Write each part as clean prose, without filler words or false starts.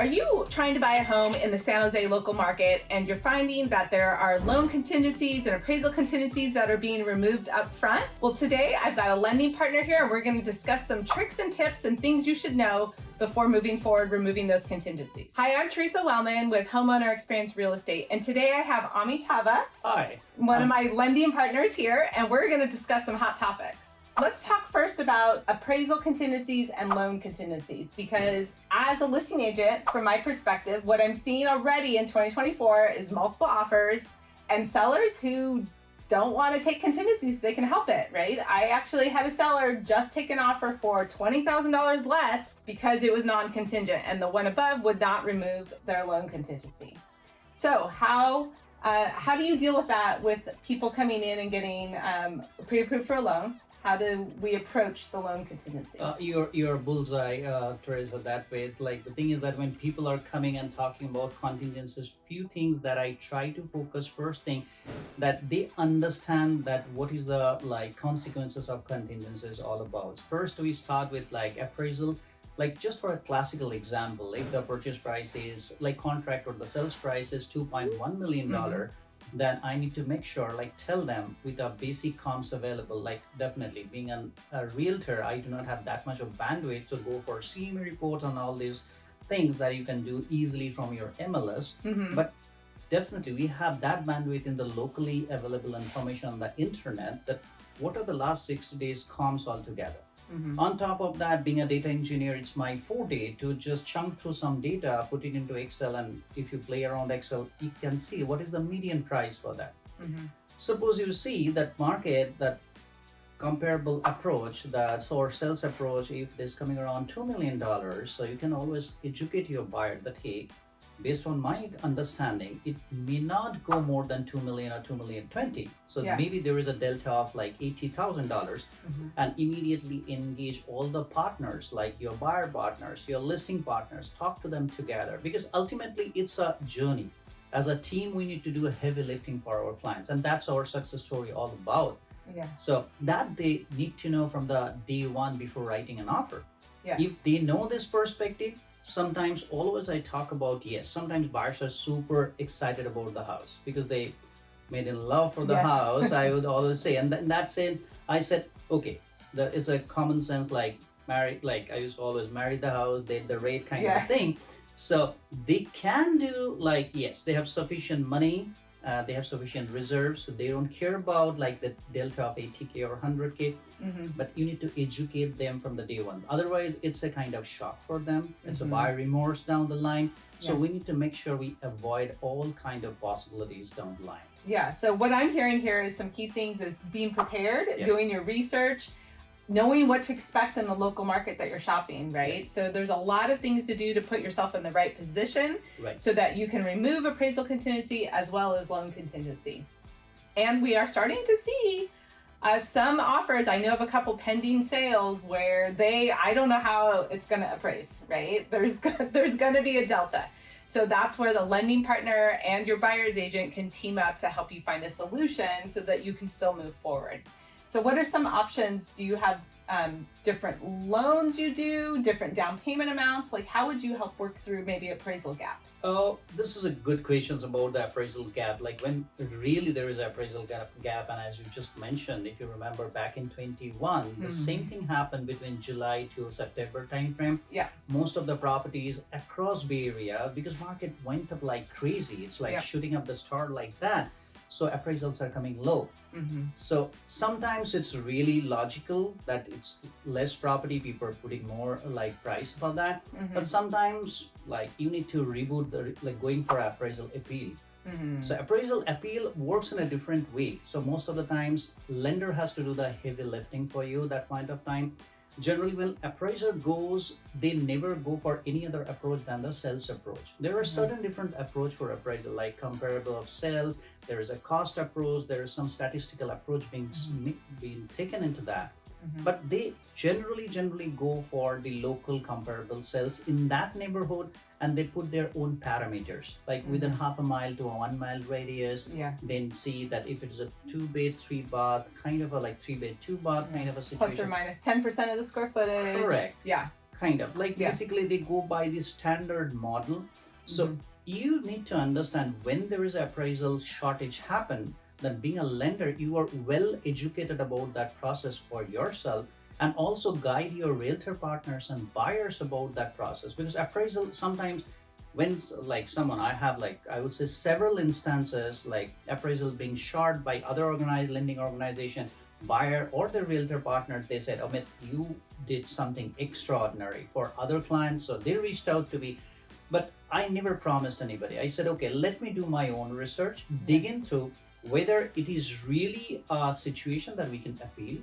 Are you trying to buy a home in the San Jose local market and you're finding that there are loan contingencies and appraisal contingencies that are being removed up front? Well, today I've got a lending partner here and we're going to discuss some tricks and tips and things you should know before moving forward, removing those contingencies. Hi, I'm Theresa Wellman with Homeowner Experience Real Estate. And today I have Amitabha, Hi. one of my lending partners here, and we're going to discuss some hot topics. Let's talk first about appraisal contingencies and loan contingencies, because as a listing agent, from my perspective, what I'm seeing already in 2024 is multiple offers and sellers who don't want to take contingencies if they can help it, right? I actually had a seller just take an offer for $20,000 less because it was non-contingent, and the one above would not remove their loan contingency. So how do you deal with that with people coming in and getting pre-approved for a loan? How do we approach the loan contingency? You're bullseye, Theresa, that way. It's like the thing is that when people are coming and talking about contingencies, few things that I try to focus first thing, that they understand that what is the consequences of contingencies all about. First, we start with appraisal. Just for a classical example, if the purchase price is contract or the sales price is $2.1 million, then I need to make sure, tell them with the basic comps available, definitely being a realtor, I do not have that much of bandwidth to go for CMA reports on all these things that you can do easily from your MLS. But definitely we have that bandwidth in the locally available information on the internet, that what are the last 60 days comps altogether. On top of that, being a data engineer, it's my forte to just chunk through some data, put it into Excel, and if you play around Excel, you can see what is the median price for that. Suppose you see that market, that comparable approach, the sales approach, if it is coming around $2 million, so you can always educate your buyer that, hey, based on my understanding, it may not go more than 2 million or 2,020,000. So maybe there is a delta of $80,000, and immediately engage all the partners, like your buyer partners, your listing partners, talk to them together, because ultimately it's a journey. As a team, we need to do a heavy lifting for our clients, and that's our success story all about. So that they need to know from the day one before writing an offer. If they know this perspective, sometimes always I talk about, sometimes buyers are super excited about the house because they made in love for the house, I would always say. And then that's it. I said, okay, it's a common sense, marry, I used to always marry the house, the rate kind of thing. So they can do yes, they have sufficient money, they have sufficient reserves, so they don't care about the delta of 80K or 100K, but you need to educate them from the day one. Otherwise, it's a kind of shock for them. It's a buyer remorse down the line. So we need to make sure we avoid all kind of possibilities down the line. So what I'm hearing here is some key things is being prepared, doing your research, knowing what to expect in the local market that you're shopping, right? So there's a lot of things to do to put yourself in the right position so that you can remove appraisal contingency as well as loan contingency. And we are starting to see some offers. I know of a couple pending sales where I don't know how it's going to appraise, right? There's going to be a delta. So that's where the lending partner and your buyer's agent can team up to help you find a solution so that you can still move forward. So what are some options? Do you have different loans you do, different down payment amounts? How would you help work through maybe appraisal gap? Oh, this is a good question about the appraisal gap. When really there is appraisal gap, and as you just mentioned, if you remember back in 21, the same thing happened between July to September timeframe. Most of the properties across Bay Area, because market went up like crazy, it's shooting up the star like that. So appraisals are coming low. So sometimes it's really logical that it's less property, people are putting more price for that. But sometimes you need to reboot going for appraisal appeal. So appraisal appeal works in a different way. So most of the times lender has to do the heavy lifting for you that point of time. Generally, when appraiser goes, they never go for any other approach than the sales approach. There are certain different approach for appraisal, like comparable of sales. There is a cost approach. There is some statistical approach being taken into that. But they generally go for the local comparable sales in that neighborhood, and they put their own parameters, within half a mile to a 1 mile radius. Then see that if it's a 2-bed, 3-bath, kind of a 3-bed, 2-bath kind of a situation. Plus or minus 10% of the square footage. Correct. kind of like basically they go by the standard model. So you need to understand when there is appraisal shortage happen, then being a lender, you are well educated about that process for yourself, and also guide your realtor partners and buyers about that process. Because appraisal sometimes when like someone, I have like, I would say several instances like appraisal being short by other organized lending organization, buyer or the realtor partner, they said, Amit, you did something extraordinary for other clients. So they reached out to me, but I never promised anybody. I said, okay, let me do my own research, dig into whether it is really a situation that we can appeal.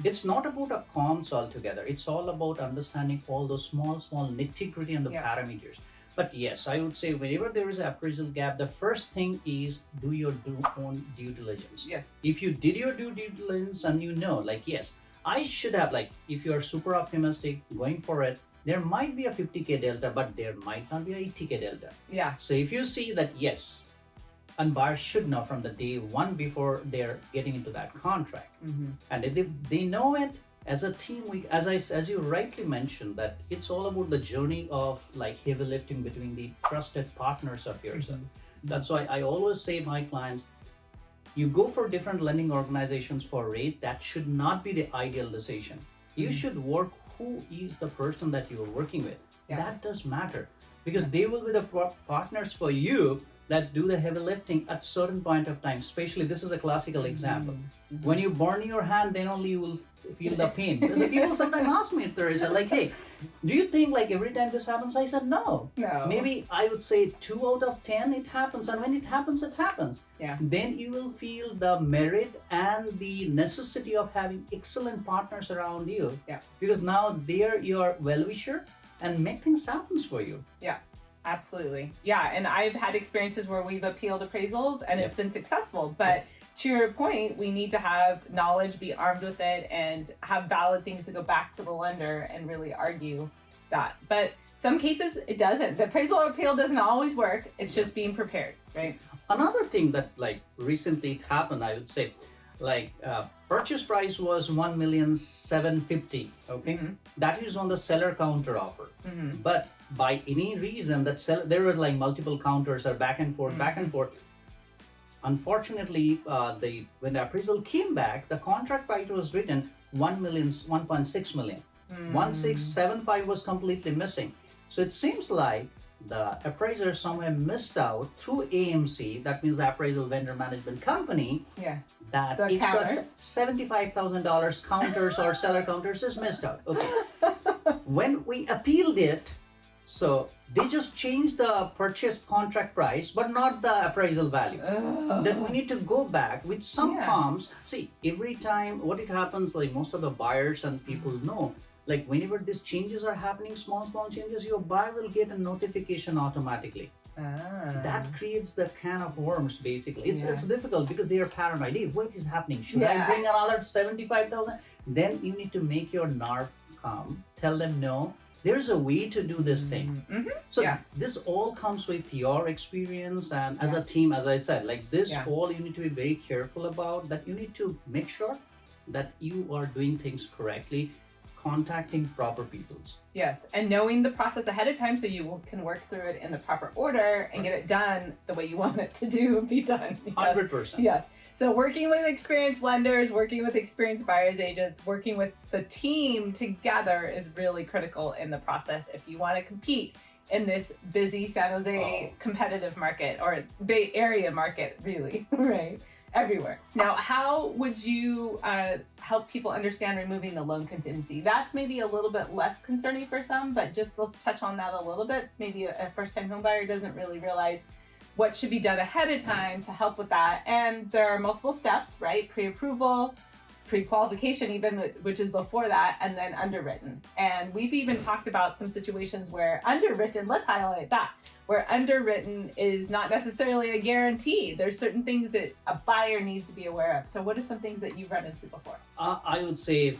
It's not about a comms altogether. It's all about understanding all those small nitty-gritty and the parameters. But yes, I would say whenever there is an appraisal gap, the first thing is do your own due diligence. Yes. If you did your due diligence and you know, like, yes, I should have, like, if you're super optimistic, going for it, there might be a 50K delta, but there might not be a 80K delta. Yeah. So if you see that, yes, and buyers should know from the day one before they're getting into that contract. And if they know it, as a team, we, as you rightly mentioned, that it's all about the journey of like heavy lifting between the trusted partners of yours. That's why I always say my clients, you go for different lending organizations for rate. That should not be the ideal decision. You should work who is the person that you are working with. That does matter, because they will be the partners for you that do the heavy lifting at certain point of time. Especially, this is a classical example. When you burn your hand, then only you will feel the pain. The people sometimes ask me, Theresa, like, hey, do you think like every time this happens? I said, no. Maybe I would say 2 out of 10 it happens, and when it happens, it happens. Then you will feel the merit and the necessity of having excellent partners around you. Because now they're your well-wisher and make things happen for you. Absolutely. And I've had experiences where we've appealed appraisals and it's been successful, but to your point, we need to have knowledge, be armed with it, and have valid things to go back to the lender and really argue that. But some cases it doesn't. The appraisal appeal doesn't always work. It's just being prepared, right? Another thing that like recently happened, I would say, like purchase price was 1,750,000. Okay, that is on the seller counter offer. But by any reason that there were like multiple counters or back and forth. Unfortunately, when the appraisal came back, the contract price was written 1.6 million. 1,675 was completely missing. So it seems like the appraiser somewhere missed out through AMC, that means the appraisal vendor management company, that the extra counters. $75,000 counters or seller counters is missed out. Okay. When we appealed it, so they just changed the purchase contract price, but not the appraisal value. Then we need to go back with some comms. See, every time what it happens, like most of the buyers and people know, like whenever these changes are happening, small changes, your buyer will get a notification automatically. That creates the can of worms, basically. It's difficult because they are paranoid. Hey, what is happening? Should I bring another 75,000? Then you need to make your nerve calm. Tell them no. There's a way to do this thing. So this all comes with your experience, and as a team, as I said, like this all you need to be very careful about, that you need to make sure that you are doing things correctly, contacting proper peoples. Yes, and knowing the process ahead of time so you can work through it in the proper order and get it done the way you want it to be done. 100%. Yes. So working with experienced lenders, working with experienced buyers agents, working with the team together is really critical in the process if you want to compete in this busy San Jose competitive market, or Bay Area market, really, right? Everywhere. Now, how would you help people understand removing the loan contingency? That's maybe a little bit less concerning for some, but just let's touch on that a little bit. Maybe a first-time home buyer doesn't really realize what should be done ahead of time to help with that. And there are multiple steps, right? Pre-approval, pre-qualification even, which is before that, and then underwritten. And we've even talked about some situations where underwritten, let's highlight that, where underwritten is not necessarily a guarantee. There's certain things that a buyer needs to be aware of. So what are some things that you've run into before? I would say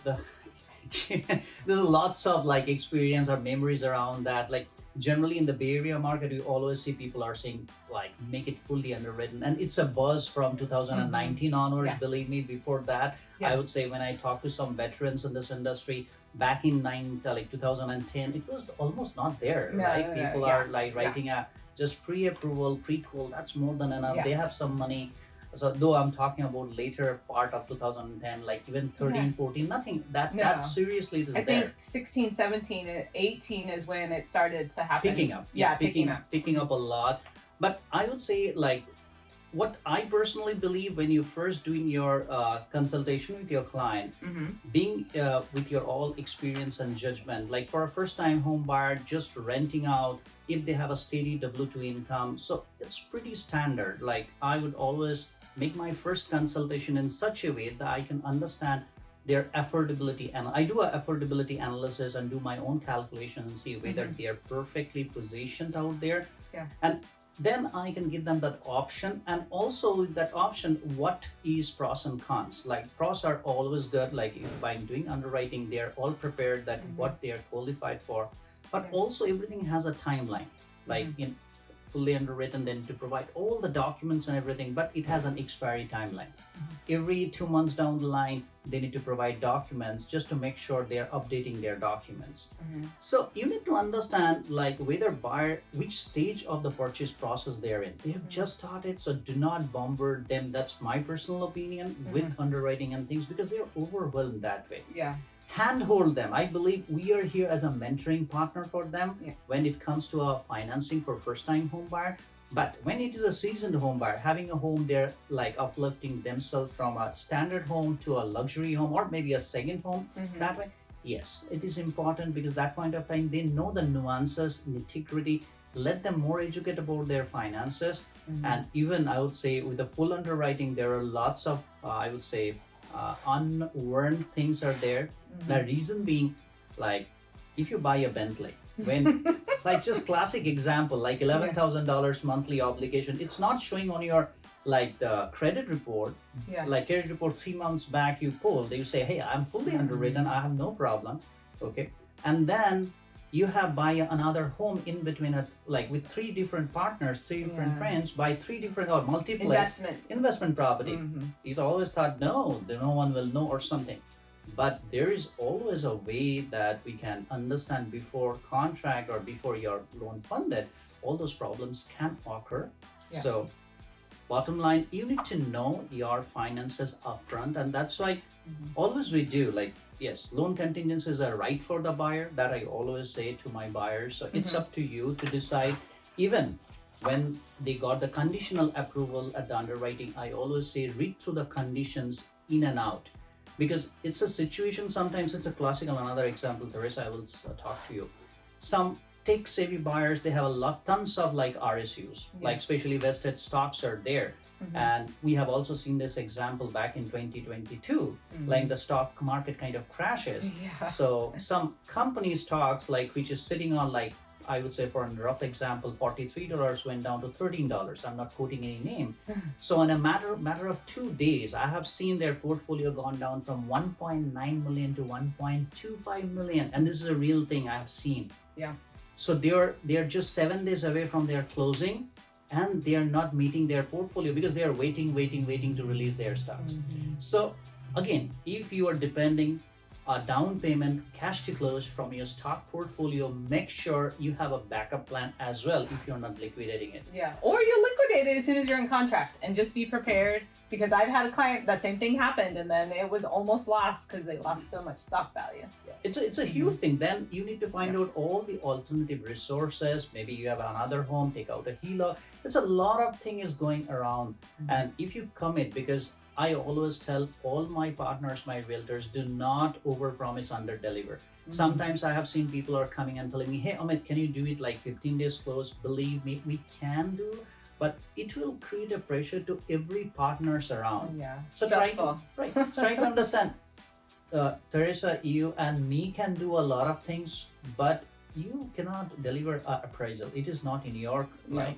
there's lots of like experience or memories around that. Like generally in the Bay Area market, you always see people are saying like make it fully underwritten, and it's a buzz from 2019 onwards. Yeah. Believe me, before that, Yeah. I would say when I talk to some veterans in this industry back in 2010, it was almost not there, right? People are like writing a just pre-approval, pre-qual. That's more than enough. Yeah. They have some money. So though I'm talking about later part of 2010, like even 13, 14, nothing that seriously is I there. think 16, 17, and 18 is when it started to happen. Picking up. Picking up a lot. But I would say like what I personally believe when you first doing your consultation with your client, being with your all experience and judgment, like for a first time home buyer, just renting out, if they have a steady W2 income, so it's pretty standard. Like I would always make my first consultation in such a way that I can understand their affordability, and I do an affordability analysis and do my own calculation and see whether they are perfectly positioned out there. And then I can give them that option, and also with that option, what is pros and cons. Like pros are always good, like if by doing underwriting, they're all prepared that what they are qualified for, but also everything has a timeline, like in fully underwritten, then to provide all the documents and everything, but it has an expiry timeline. Every 2 months down the line, they need to provide documents just to make sure they're updating their documents. So you need to understand like whether buyer, which stage of the purchase process they're in. They have just started, so do not bombard them. That's my personal opinion with underwriting and things, because they're overwhelmed that way. Handhold them. I believe we are here as a mentoring partner for them when it comes to a financing for first-time home buyer. But when it is a seasoned home buyer, having a home, they're like uplifting themselves from a standard home to a luxury home or maybe a second home that way. Yes, it is important because that point of time, they know the nuances, nitty-gritty. Let them more educate about their finances. And even I would say with the full underwriting, there are lots of, I would say, unwarned things are there. The reason being, like if you buy a Bentley, when like just classic example, like $11,000 monthly obligation, it's not showing on your like the credit report. Like credit report 3 months back you pulled, you say, hey, I'm fully underwritten, I have no problem. Okay, and then you have buy another home in between, like with 3 different partners, 3 different friends, buy 3 different or multiplex investment property. You always thought no one will know or something. But there is always a way that we can understand before contract or before your loan funded, all those problems can occur. So bottom line, you need to know your finances upfront, and that's why always we do like, yes, loan contingencies are right for the buyer. That I always say to my buyers. So it's up to you to decide. Even when they got the conditional approval at the underwriting, I always say read through the conditions in and out. Because it's a situation, sometimes it's a classical, another example, Theresa, I will talk to you. Some tech-savvy buyers, they have tons of like RSUs, like especially vested stocks are there. And we have also seen this example back in 2022, like the stock market kind of crashes. So some company stocks, like which is sitting on like, I would say for a rough example, $43 went down to $13. I'm not quoting any name. So in a matter of 2 days, I have seen their portfolio gone down from 1.9 million to 1.25 million. And this is a real thing I have seen. So they're just 7 days away from their closing, and they are not meeting their portfolio because they are waiting to release their stocks. So again, if you are depending a down payment, cash to close from your stock portfolio, make sure you have a backup plan as well if you're not liquidating it. Or you liquidate it as soon as you're in contract, and just be prepared, because I've had a client, that same thing happened, and then it was almost lost because they lost so much stock value. It's a huge thing. Then you need to find out all the alternative resources. Maybe you have another home, take out a HELOC. There's a lot of things going around. And if you commit, because I always tell all my partners, my realtors, do not overpromise, underdeliver. Sometimes I have seen people are coming and telling me, hey, Amit, can you do it like 15 days close? Believe me, we can do, but it will create a pressure to every partners around. So try to understand. Theresa, you and me can do a lot of things, but you cannot deliver an appraisal. It is not in your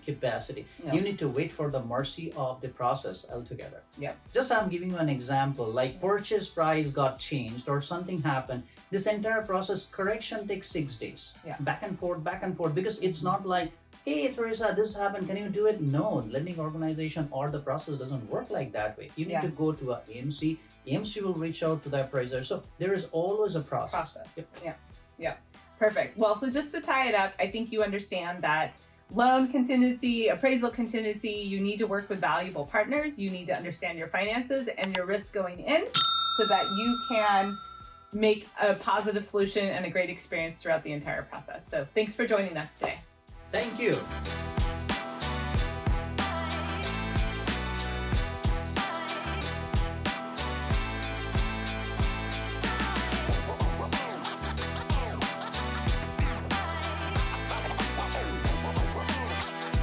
capacity. No. You need to wait for the mercy of the process altogether. Yep. Just I'm giving you an example, like purchase price got changed or something happened. This entire process correction takes 6 days. Yeah. Back and forth, because it's not like, hey Theresa, this happened, can you do it? No, lending organization or the process doesn't work like that way. You need to go to a AMC. AMC will reach out to the appraiser. So there is always a process. Yeah. Perfect. Well, so just to tie it up, I think you understand that loan contingency, appraisal contingency, you need to work with valuable partners. You need to understand your finances and your risk going in so that you can make a positive solution and a great experience throughout the entire process. So thanks for joining us today. Thank you.